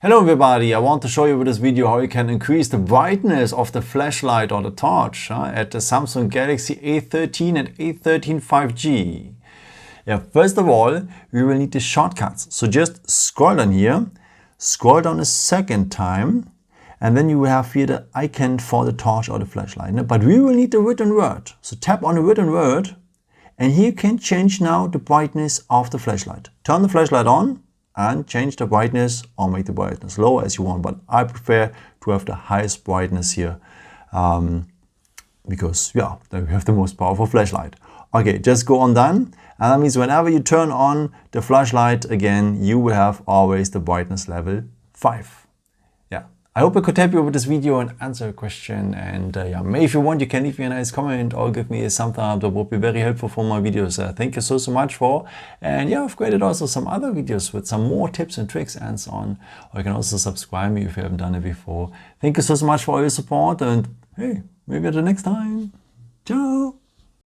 Hello everybody, I want to show you with this video how you can increase the brightness of the flashlight or the torch at the Samsung Galaxy A13 and A13 5G. First of all, we will need the shortcuts. So just scroll down here, scroll down a second time, and then you will have here the icon for the torch or the flashlight. But we will need the written word. So tap on the written word, and here you can change now the brightness of the flashlight. Turn the flashlight on and change the brightness or make the brightness low as you want, but I prefer to have the highest brightness here because then we have the most powerful flashlight. Okay, just go on done, and that means whenever you turn on the flashlight again, you will have always the brightness level 5. I hope I could help you with this video and answer a question, and maybe if you want, you can leave me a nice comment or give me a thumbs up. That would be very helpful for my videos. Thank you so much for, and I've created also some other videos with some more tips and tricks and so on, or you can also subscribe me if you haven't done it before. Thank you so much for all your support, and hey, maybe at the next time. Ciao.